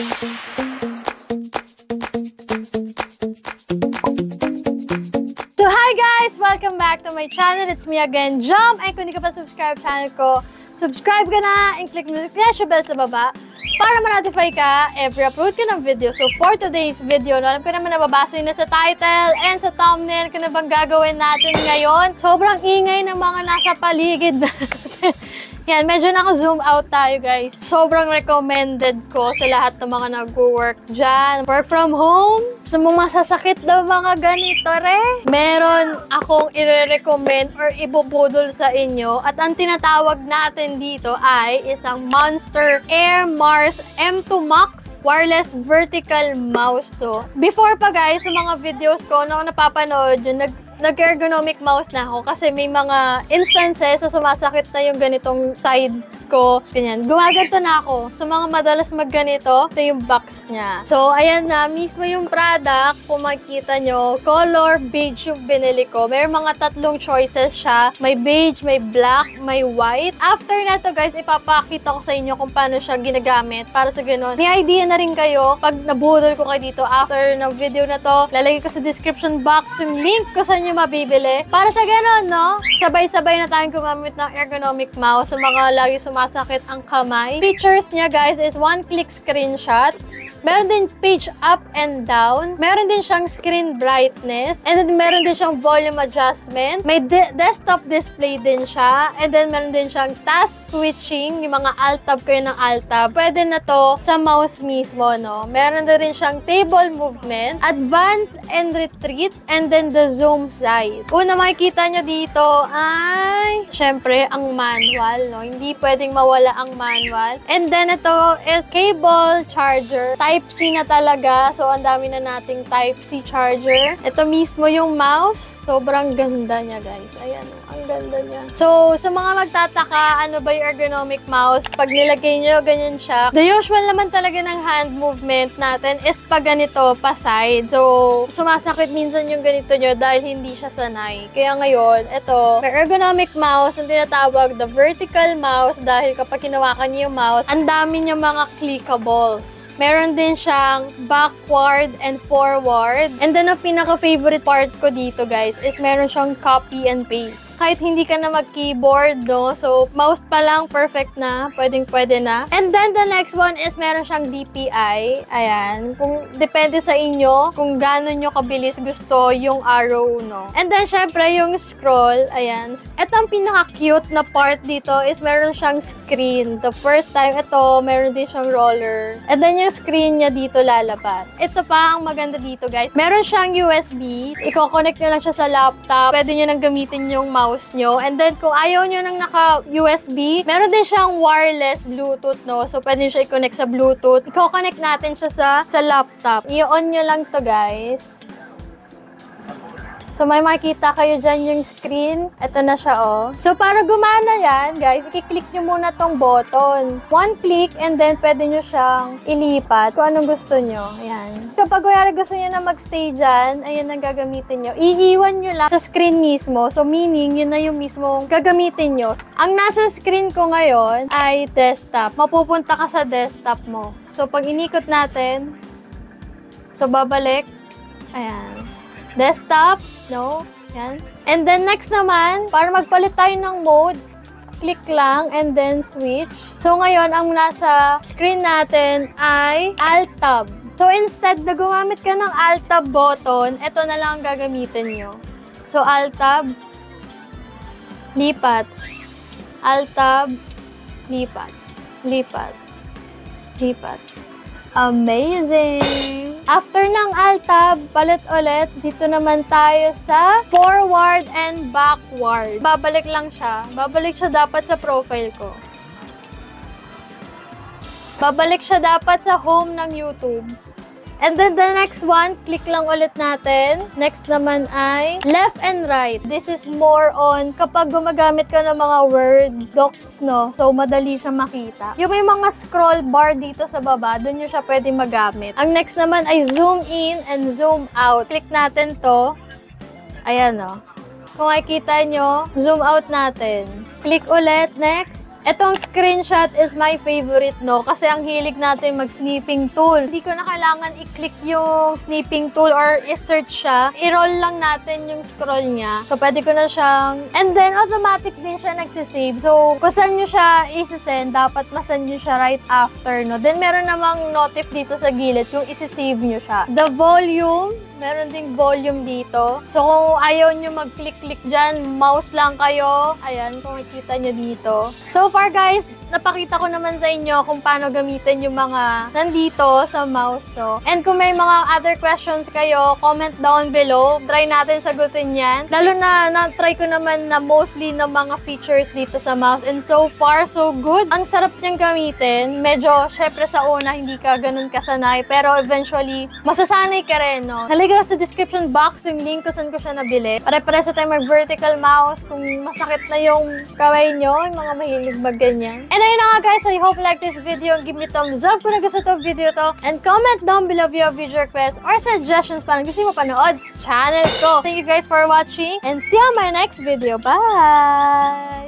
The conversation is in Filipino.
So hi guys! Welcome back to my channel. It's me again, Jom. And kung hindi ka pa subscribe channel ko, subscribe ka na and click the notification bell sa baba para ma-notify ka every upload ko ng video. So for today's video, alam ko naman nababasa na sa title and sa thumbnail kung na bang gagawin natin ngayon. Sobrang ingay ng mga nasa paligid natin. Yan, medyo naka-zoom out tayo guys. Sobrang recommended ko sa lahat ng mga nag-work dyan. Work from home. Sa mga masasakit na mga ganito meron akong i-recommend or ibubudol sa inyo. At ang tinatawag natin dito ay isang Monster Air Mars M2 Max wireless vertical mouse to. Before pa guys, sa mga videos ko na napapanood yun, nag-ergonomic mouse na ako kasi may mga instances na sumasakit na yung ganitong side ko. Ganyan. Gumaganto na ako. So, mga madalas magganito, ito yung box niya. So, ayan na. Mismo yung product. Kung makikita nyo, color beige yung binili ko. May mga tatlong choices siya. May beige, may black, may white. After na to guys, ipapakita ko sa inyo kung paano siya ginagamit para sa ganun. May idea na rin kayo pag nabudol ko kayo dito after ng video na to. Lalagay ko sa description box yung link ko sa inyo mabibili. Para sa ganun, no? Sabay-sabay na tayong gumamit ng ergonomic mouse sa mga lagi sumasakit ang kamay. Features niya guys is one-click screenshot. Meron din page up and down. Meron din siyang screen brightness. And then meron din siyang volume adjustment. May desktop display din siya. And then meron din siyang task switching. Yung mga alt-tab kayo ng alt-tab. Pwede na to sa mouse mismo, no? Meron din siyang table movement, advance and retreat, and then the zoom size. Una makikita nyo dito ay, syempre, ang manual, no? Hindi pwedeng mawala ang manual. And then ito is cable charger. Type-C na talaga. So, ang dami na nating Type-C charger. Ito mismo yung mouse. Sobrang ganda niya, guys. Ayan, ang ganda niya. So, sa mga magtataka, ano ba yung ergonomic mouse? Pag nilagay nyo, ganyan siya. The usual naman talaga ng hand movement natin is pag ganito, pa side. So, sumasakit minsan yung ganito nyo dahil hindi siya sanay. Kaya ngayon, ito, may ergonomic mouse, ang tinatawag the vertical mouse dahil kapag hinawakan nyo yung mouse, ang dami niya mga clickables. Meron din siyang backward and forward. And then, ang pinaka-favorite part ko dito, guys, is meron siyang copy and paste. Kahit hindi ka na mag-keyboard, no? So, mouse pa lang, perfect na. Pwedeng-pwede na. And then, the next one is meron siyang DPI. Ayan. Kung depende sa inyo, kung gano'n nyo kabilis gusto yung arrow, no? And then, syempre, yung scroll. Ayan. Ito ang pinaka-cute na part dito is meron siyang screen. The first time, ito, meron din siyang roller. And then, yung screen niya dito lalabas. Ito pa ang maganda dito, guys. Meron siyang USB. Iko-connect nyo lang siya sa laptop. Pwede nyo nang gamitin yung mouse nyo. And then, kung ayaw nyo nang naka-USB, meron din siyang wireless Bluetooth, no? So, pwede nyo siya i-connect sa Bluetooth. Iko-connect natin siya sa laptop. I-on nyo lang to guys. So, may makikita kayo dyan yung screen. Ito na siya, oh. So, para gumana yan, guys, i-click nyo muna tong button. One click, and then pwede nyo siyang ilipat kung anong gusto nyo. Ayan. Kapag gusto nyo na magstay dyan, ayan ang gagamitin nyo. Iiwan nyo lang sa screen mismo. So, meaning, yun na yung mismong gagamitin nyo. Ang nasa screen ko ngayon ay desktop. Mapupunta ka sa desktop mo. So, pag inikot natin, so, babalik. Ayan. Desktop. No? Yan. And then next naman, para magpalit tayo ng mode, click lang and then switch. So ngayon, ang nasa screen natin ay Alt-Tab. So instead na gumamit ka ng Alt-Tab button, ito na lang ang gagamitin nyo. So Alt-Tab, lipat. Alt-Tab, lipat. Lipat. Lipat. Amazing! After ng Alt-Tab, palit ulit, dito naman tayo sa forward and backward. Babalik lang siya. Babalik siya dapat sa profile ko. Babalik siya dapat sa home ng YouTube. And then the next one, click lang ulit natin. Next naman ay left and right. This is more on kapag gumagamit ka ng mga Word docs, no? So, madali siya makita. Yung may mga scroll bar dito sa baba, dun nyo siya pwede magamit. Ang next naman ay zoom in and zoom out. Click natin to. Ayan, no? Kung makikita nyo, zoom out natin. Click ulit, next. Etong screenshot is my favorite, no? Kasi ang hilig natin mag-snipping tool. Hindi ko na kailangan i-click yung snipping tool or i-search siya. I-roll lang natin yung scroll niya. So, pwede ko na siyang... And then, automatic din siya nagsisave. So, kung saan nyo siya isi-send, dapat masend nyo siya right after, no? Then, meron namang notif dito sa gilid kung isi-save nyo siya. The volume, meron ding volume dito. So, kung ayaw nyo mag-click-click dyan, mouse lang kayo. Ayan, kung makikita nyo dito. So far, guys, napakita ko naman sa inyo kung paano gamitin yung mga nandito sa mouse, no? And kung may mga other questions kayo, comment down below. Try natin sagutin yan. Lalo na, na-try ko naman na mostly ng mga features dito sa mouse. And so far, so good. Ang sarap niyang gamitin. Medyo, syempre sa una, hindi ka ganun kasanay. Pero eventually, masasanay ka rin, no? Nalagay sa description box yung link kung saan ko siya nabili. Pare-pare sa tayo mag-vertical mouse kung masakit na yung kamay nyo, yung mga mahilig mag-ganyan. And ayun na nga guys, I hope you like this video. Give me thumbs up kung nagustuhan to video to. And comment down below if you have video requests or suggestions pa na gusto mo panood sa channel ko. Thank you guys for watching and see you on my next video. Bye!